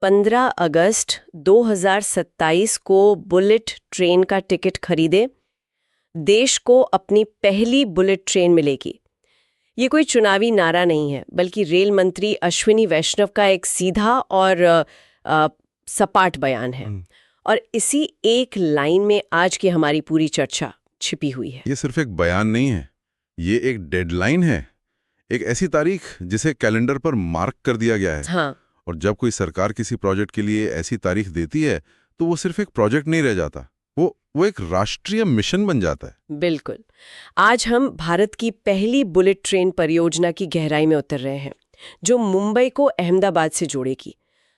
15 अगस्त 2027 को bullet train का ticket खरीदे, देश को अपनी पहली बुलेट ट्रेन मिलेगी। ये कोई चुनावी नारा नहीं है, बल्कि रेल मंत्री अश्विनी वैष्णव का एक सीधा और सपाट बयान है। और इसी एक लाइन में आज की हमारी पूरी चर्चा छिपी हुई है। ये सिर्फ एक बयान नहीं है, ये एक डेडलाइन है, एक ऐसी तारीख जिसे कैलेंडर पर मार्क कर दिया गया है। हाँ। और जब कोई सरकार किसी प्रोजेक्ट के लिए ऐसी तारीख देती है तो वो सिर्फ एक प्रोजेक्ट नहीं रह जाता, वो एक राष्ट्रीय मिशन बन जाता है। बिल्कुल। आज हम भारत की पहली बुलेट ट्रेन परियोजना की गहराई में उतर रहे हैं, जो मुंबई को अहमदाबाद से जोड़ेगी।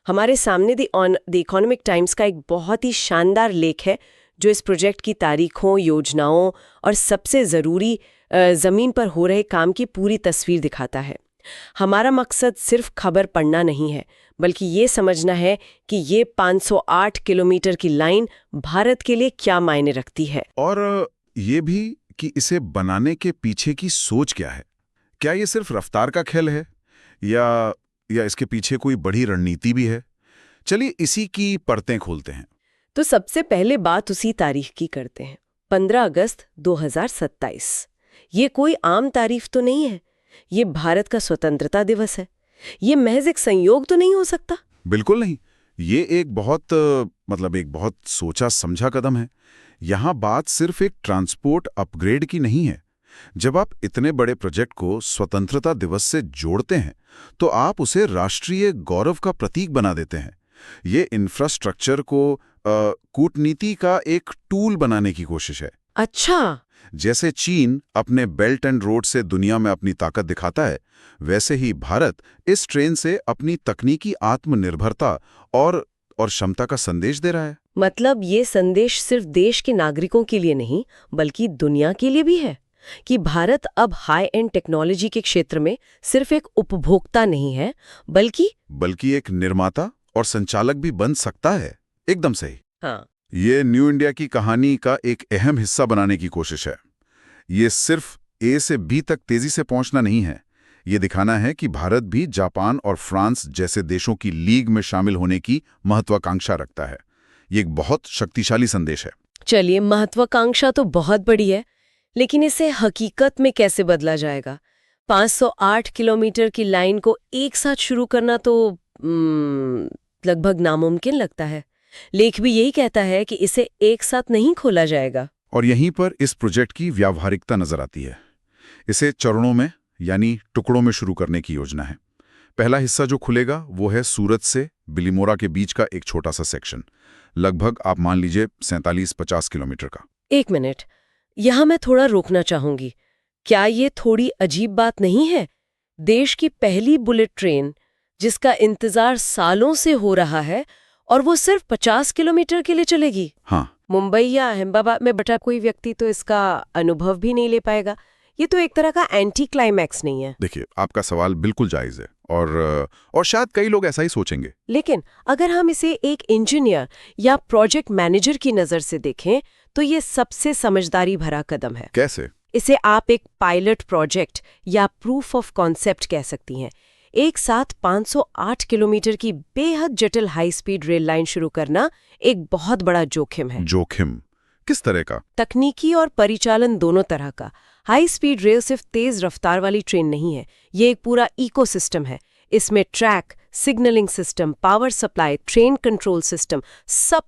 हमारे सामने द इकोनॉमिक टाइम्स का एक बहुत ही शानदार लेख है, जो इस प्रोजेक्ट की तारीखों, योजनाओं और सबसे ज़रूरी ज़मीन पर हो रहे काम की पूरी तस्वीर दिखाता है। हमारा मकसद सिर्फ खबर पढ़ना नहीं है, बल्कि ये समझना है कि ये 508 किलोमीटर की लाइन भारत के लिए क्या मायने रखती है। और ये भी कि इसे बनाने के पीछे की सोच क्या है। क्या ये सिर्फ रफ्तार का खेल है या इसके पीछे कोई बड़ी रणनीति भी है? चलिए इसी की परतें खोलते हैं। तो सबसे पहले बात उसी तारीख की करते हैं, 15 अगस्त 2027। ये कोई आम तारीख तो नहीं है, ये भारत का स्वतंत्रता दिवस है। ये महज एक संयोग तो नहीं हो सकता? बिल्कुल नहीं। ये एक बहुत सोचा समझा कदम है। यहाँ बात सिर्फ एक ट्रांसपोर्ट अपग्रेड की नहीं है। जब आप इतने बड़े प्रोजेक्ट को स्वतंत्रता दिवस से जोड़ते हैं तो आप उसे राष्ट्रीय गौरव का प्रतीक बना देते हैं। ये इंफ्रास्ट्रक्चर को कूटनीति का एक टूल बनाने की कोशिश है। अच्छा। जैसे चीन अपने बेल्ट एंड रोड से दुनिया में अपनी ताकत दिखाता है, वैसे ही भारत इस ट्रेन से अपनी तकनीकी आत्मनिर्भरता और क्षमता का संदेश दे रहा है। मतलब ये संदेश सिर्फ देश के नागरिकों के लिए नहीं, बल्कि दुनिया के लिए भी है कि भारत अब हाई एंड टेक्नोलॉजी के क्षेत्र में सिर्फ एक उपभोक्ता नहीं है, बल्कि एक निर्माता और संचालक भी बन सकता है। एकदम सही। हाँ। ये न्यू इंडिया की कहानी का एक अहम हिस्सा बनाने की कोशिश है। ये सिर्फ ए से बी तक तेजी से पहुंचना नहीं है, ये दिखाना है कि भारत भी जापान और फ्रांस जैसे देशों की लीग में शामिल होने की महत्वाकांक्षा रखता है। ये एक बहुत शक्तिशाली संदेश है। चलिए, महत्वाकांक्षा तो बहुत बड़ी है, लेकिन इसे हकीकत में कैसे बदला जाएगा? 508 किलोमीटर की लाइन को एक साथ शुरू करना तो लगभग नामुमकिन लगता है। लेख भी यही कहता है कि इसे एक साथ नहीं खोला जाएगा। और यहीं पर इस प्रोजेक्ट की व्यावहारिकता नजर आती है। इसे चरणों में यानी टुकड़ों में शुरू करने की योजना है। पहला हिस्सा जो खुलेगा वो है सूरत से बिलीमोरा के बीच का एक छोटा सा सेक्शन, लगभग आप मान लीजिए 47-50 किलोमीटर का। एक मिनट, यहाँ मैं थोड़ा रोकना चाहूंगी। क्या ये थोड़ी अजीब बात नहीं है? देश की पहली बुलेट ट्रेन, जिसका इंतजार सालों से हो रहा है, और वो सिर्फ 50 किलोमीटर के लिए चलेगी। हाँ। मुंबई या अहमदाबाद में बैठा कोई व्यक्ति तो इसका अनुभव भी नहीं ले पाएगा। ये तो एक तरह का एंटी क्लाइमैक्स नहीं है? देखिए, आपका सवाल बिल्कुल जायज है और शायद कई लोग ऐसा ही सोचेंगे। लेकिन अगर हम इसे एक इंजीनियर या प्रोजेक्ट मैनेजर की नज़र से देखें तो ये सबसे समझदारी भरा कदम है। कैसे? इसे आप एक पायलट प्रोजेक्ट या प्रूफ ऑफ कॉन्सेप्ट कह सकती हैं। एक साथ 508 किलोमीटर की बेहद जटिल हाई स्पीड रेल लाइन शुरू करना एक बहुत बड़ा जोखिम है। जोखिम किस तरह का? तकनीकी और परिचालन दोनों तरह का। हाई स्पीड रेल सिर्फ तेज रफ्तार वाली ट्रेन नहीं है, ये एक पूरा इकोसिस्टम है। इसमें track, signalling system, power supply, train control system, सब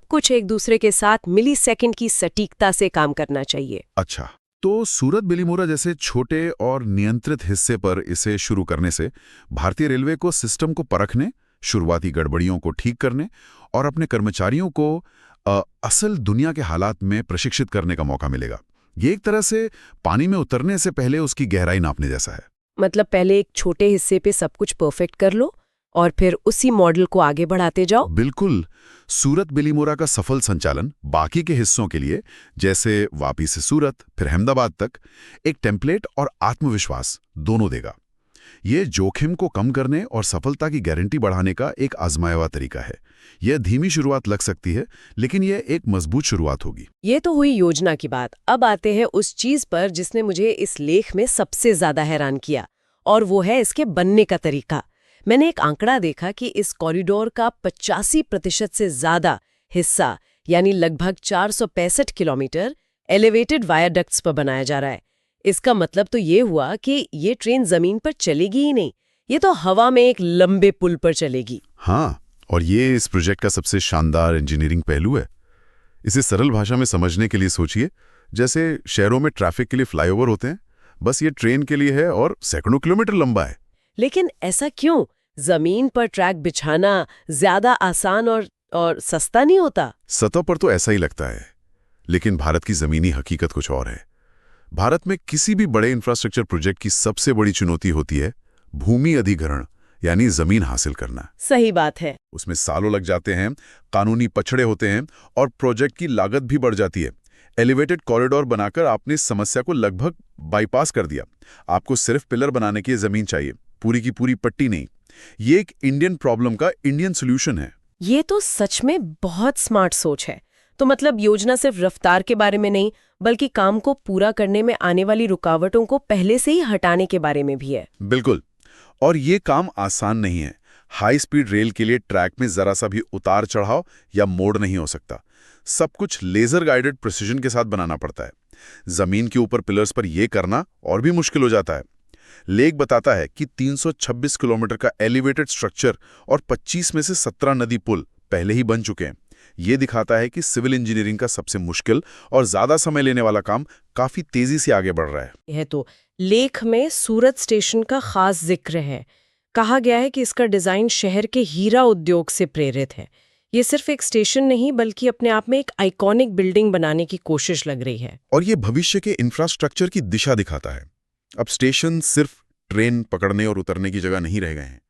कुछ एक दूसरे के साथ मिलीसेकंड की सटीकता से काम करना चाहिए। अच्छा, तो सूरत बिलीमोरा जैसे छोटे और नियंत्रित हिस्से पर इसे शुरू करने से भारतीय रेलवे को सिस्टम को परखने, शुरुआती गड़बड़ियों को ठीक करने और अपने कर्मचारियों को असल दुनिया के हालात में प्रशिक्षित करने का मौका मिलेगा। ये एक तरह से पानी में उतरने से पहले उसकी गहराई नापने जैसा है। मतलब पहले एक छोटे हिस्से पे सब कुछ परफेक्ट कर लो और फिर उसी मॉडल को आगे बढ़ाते जाओ। बिल्कुल। सूरत बिलीमोरा का सफल संचालन बाकी के हिस्सों के लिए, जैसे वापी से सूरत फिर अहमदाबाद तक, एक टेम्पलेट और आत्मविश्वास दोनों देगा। ये जोखिम को कम करने और सफलता की गारंटी बढ़ाने का एक आजमाया हुआ तरीका है। यह धीमी शुरुआत लग सकती है, लेकिन यह एक मजबूत शुरुआत होगी। ये तो हुई योजना की बात। अब आते हैं उस चीज पर जिसने मुझे इस लेख में सबसे ज्यादा हैरान किया, और वो है इसके बनने का तरीका। मैंने एक आंकड़ा देखा कि इस कॉरिडोर का 85% से ज्यादा हिस्सा यानी लगभग 465 किलोमीटर एलिवेटेड वायाडक्ट्स पर बनाया जा रहा है। इसका मतलब तो ये हुआ कि ये ट्रेन जमीन पर चलेगी ही नहीं, ये तो हवा में एक लंबे पुल पर चलेगी। हाँ, और ये इस प्रोजेक्ट का सबसे शानदार इंजीनियरिंग पहलू है। इसे सरल भाषा में समझने के लिए सोचिए, जैसे शहरों में ट्रैफिक के लिए फ्लाईओवर होते हैं, बस ये ट्रेन के लिए है और सैकड़ों किलोमीटर लंबा है। लेकिन ऐसा क्यों? जमीन पर ट्रैक बिछाना ज्यादा आसान और सस्ता नहीं होता? सतह पर तो ऐसा ही लगता है, लेकिन भारत की जमीनी हकीकत कुछ और है। भारत में किसी भी बड़े इंफ्रास्ट्रक्चर प्रोजेक्ट की सबसे बड़ी चुनौती होती है भूमि अधिग्रहण, यानी जमीन हासिल करना। सही बात है। उसमें सालों लग जाते हैं, कानूनी पछड़े होते हैं और प्रोजेक्ट की लागत भी बढ़ जाती है। एलिवेटेड कॉरिडोर बनाकर आपने इस समस्या को लगभग बाईपास कर दिया। आपको सिर्फ पिलर बनाने की जमीन चाहिए, पूरी की पूरी पट्टी नहीं। ये एक इंडियन प्रॉब्लम का इंडियन सोल्यूशन है। ये तो सच में बहुत स्मार्ट सोच है। तो मतलब योजना सिर्फ रफ्तार के बारे में नहीं, बल्कि काम को पूरा करने में आने वाली रुकावटों को पहले से ही हटाने के बारे में भी है। बिल्कुल, और ये काम आसान नहीं है। हाई स्पीड रेल के लिए ट्रैक में जरा सा भी उतार चढ़ाव या मोड़ नहीं हो सकता। सब कुछ लेजर गाइडेड प्रिसिजन के साथ बनाना पड़ता है। जमीन के ऊपर पिलर्स पर यह करना और भी मुश्किल हो जाता है। लेख बताता है कि 326 किलोमीटर का एलिवेटेड स्ट्रक्चर और 25 में से 17 नदी पुल पहले ही बन चुके हैं। ये दिखाता है कि सिविल इंजीनियरिंग का सबसे मुश्किल और ज्यादा समय लेने वाला काम काफी तेजी से आगे बढ़ रहा है। यह तो लेख में सूरत स्टेशन का खास जिक्र है। कहा गया है कि इसका डिजाइन शहर के हीरा उद्योग से प्रेरित है। ये सिर्फ एक स्टेशन नहीं, बल्कि अपने आप में एक आइकॉनिक बिल्डिंग बनाने की कोशिश लग रही है। और ये भविष्य के इंफ्रास्ट्रक्चर की दिशा दिखाता है। अब स्टेशन सिर्फ ट्रेन पकड़ने और उतरने की जगह नहीं रह गए हैं।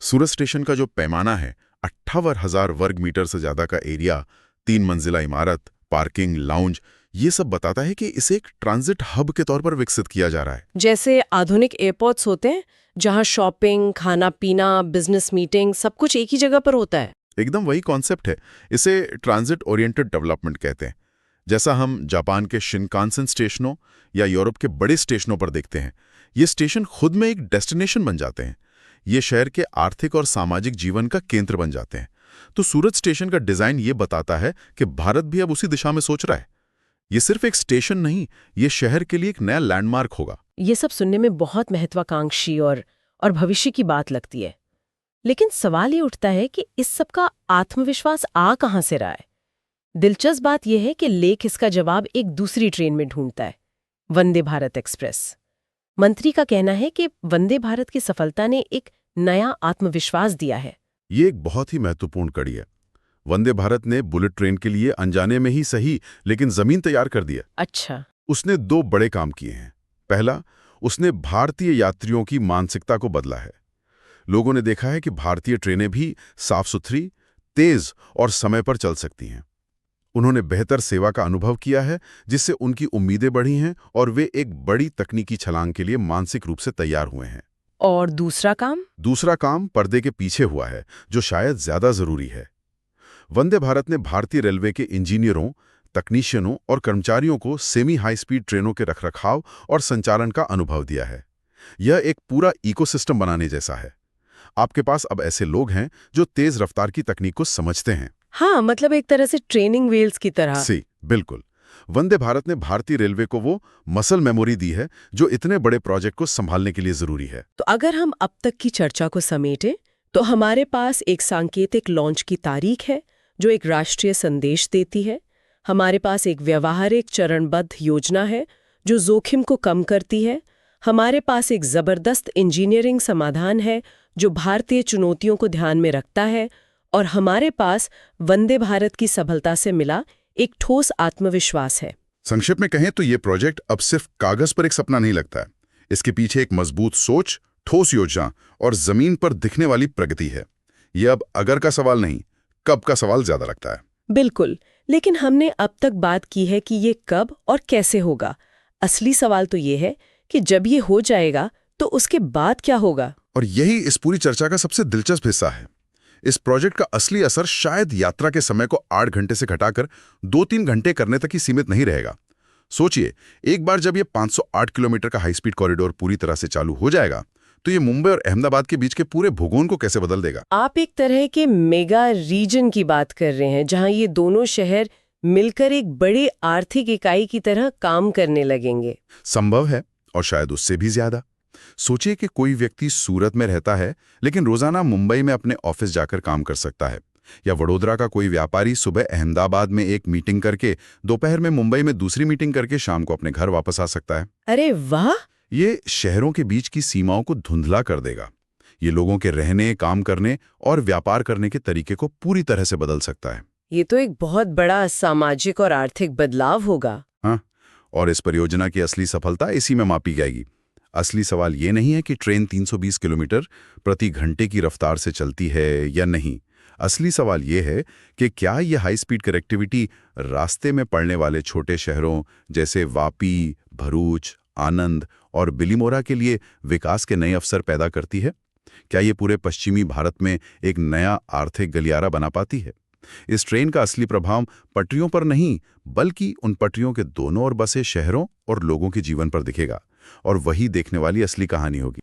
सूरत स्टेशन का जो पैमाना है, 58,000 वर्ग मीटर से ज्यादा का एरिया, 3 मंजिला इमारत, पार्किंग, लाउंज, ये सब बताता है कि इसे एक ट्रांजिट हब के तौर पर विकसित किया जा रहा है। जैसे आधुनिक एयरपोर्ट्स होते हैं, जहां शॉपिंग, खाना पीना, बिजनेस मीटिंग सब कुछ एक ही जगह पर होता है। एकदम वही कॉन्सेप्ट है। इसे ट्रांजिट ओरिएंटेड डेवलपमेंट कहते हैं। जैसा हम जापान के शिनकानसेन स्टेशनों या यूरोप के बड़े स्टेशनों पर देखते हैं, ये स्टेशन खुद में एक डेस्टिनेशन बन जाते हैं। ये शहर के आर्थिक और सामाजिक जीवन का केंद्र बन जाते हैं। तो सूरत स्टेशन का डिजाइन ये बताता है कि भारत भी अब उसी दिशा में सोच रहा है। ये सिर्फ एक स्टेशन नहीं, ये शहर के लिए एक नया लैंडमार्क होगा। ये सब सुनने में बहुत महत्वाकांक्षी और भविष्य की बात लगती है। लेकिन सवाल ये उठता है कि इस सब का आत्मविश्वास आ कहां से रहा है? दिलचस्प बात यह है कि लेख इसका जवाब एक दूसरी ट्रेन में ढूंढता है, वंदे भारत एक्सप्रेस। मंत्री का कहना है कि वंदे भारत की सफलता ने एक नया आत्मविश्वास दिया है। ये एक बहुत ही महत्वपूर्ण कड़ी है। वंदे भारत ने बुलेट ट्रेन के लिए अनजाने में ही सही, लेकिन जमीन तैयार कर दिया। अच्छा। उसने 2 बड़े काम किए हैं। पहला, उसने भारतीय यात्रियों की मानसिकता को बदला है। लोगों ने देखा है कि भारतीय ट्रेनें भी साफ सुथरी, तेज और समय पर चल सकती हैं। उन्होंने बेहतर सेवा का अनुभव किया है, जिससे उनकी उम्मीदें बढ़ी हैं और वे एक बड़ी तकनीकी छलांग के लिए मानसिक रूप से तैयार हुए हैं। और दूसरा काम? दूसरा काम पर्दे के पीछे हुआ है, जो शायद ज्यादा जरूरी है। वंदे भारत ने भारतीय रेलवे के इंजीनियरों, तकनीशियनों और कर्मचारियों को सेमी हाई स्पीड ट्रेनों के रखरखाव और संचालन का अनुभव दिया है। यह एक पूरा इकोसिस्टम बनाने जैसा है। आपके पास अब ऐसे लोग हैं जो तेज रफ्तार की तकनीक को समझते हैं। हाँ, मतलब एक तरह से ट्रेनिंग व्हील्स की तरह। सी, बिल्कुल। वंदे भारत ने भारतीय रेलवे को वो मसल मेमोरी दी है जो इतने बड़े प्रोजेक्ट को संभालने के लिए जरूरी है। तो अगर हम अब तक की चर्चा को समेटें, तो हमारे पास एक सांकेतिक लॉन्च की तारीख है जो एक राष्ट्रीय संदेश देती है। हमारे पास एक व्यवहारिक चरणबद्ध योजना है जो जोखिम को कम करती है। हमारे पास एक जबरदस्त इंजीनियरिंग समाधान है जो भारतीय चुनौतियों को ध्यान में रखता है, और हमारे पास वंदे भारत की सफलता से मिला एक ठोस आत्मविश्वास है। संक्षेप में कहें तो ये प्रोजेक्ट अब सिर्फ कागज पर एक सपना नहीं लगता है। इसके पीछे एक मजबूत सोच, ठोस योजना और जमीन पर दिखने वाली प्रगति है। ये अब अगर का सवाल नहीं, कब का सवाल ज्यादा लगता है। बिल्कुल, लेकिन हमने अब तक बात की है कि ये कब और कैसे होगा। असली सवाल तो ये है कि जब ये हो जाएगा तो उसके बाद क्या होगा। और यही इस पूरी चर्चा का सबसे दिलचस्प हिस्सा है। इस प्रोजेक्ट का असली असर शायद यात्रा के समय को 8 घंटे से घटाकर 2-3 घंटे करने तक ही सीमित नहीं रहेगा। सोचिए, एक बार जब ये 508 किलोमीटर का हाई स्पीड कॉरिडोर पूरी तरह से चालू हो जाएगा, तो ये मुंबई और अहमदाबाद के बीच के पूरे भूगोल को कैसे बदल देगा? आप एक तरह के मेगा रीजन की बात कर रहे हैं जहां ये दोनों शहर मिलकर एक बड़ी आर्थिक इकाई की तरह काम करने लगेंगे। संभव है, और शायद उससे भी ज्यादा। सोचिए कि कोई व्यक्ति सूरत में रहता है लेकिन रोजाना मुंबई में अपने ऑफिस जाकर काम कर सकता है, या वडोदरा का कोई व्यापारी सुबह अहमदाबाद में एक मीटिंग करके दोपहर में मुंबई में दूसरी मीटिंग करके शाम को अपने घर वापस आ सकता है। अरे वाह! ये शहरों के बीच की सीमाओं को धुंधला कर देगा। ये लोगों के रहने, काम करने और व्यापार करने के तरीके को पूरी तरह से बदल सकता है। ये तो एक बहुत बड़ा सामाजिक और आर्थिक बदलाव होगा। हाँ, और इस परियोजना की असली सफलता इसी में मापी जाएगी। असली सवाल ये नहीं है कि ट्रेन 320 किलोमीटर प्रति घंटे की रफ्तार से चलती है या नहीं। असली सवाल ये है कि क्या ये हाई स्पीड कनेक्टिविटी रास्ते में पड़ने वाले छोटे शहरों जैसे वापी, भरूच, आनंद और बिलीमोरा के लिए विकास के नए अवसर पैदा करती है? क्या ये पूरे पश्चिमी भारत में एक नया आर्थिक गलियारा बना पाती है? इस ट्रेन का असली प्रभाव पटरियों पर नहीं, बल्कि उन पटरियों के दोनों ओर बसे शहरों और लोगों के जीवन पर दिखेगा, और वही देखने वाली असली कहानी होगी।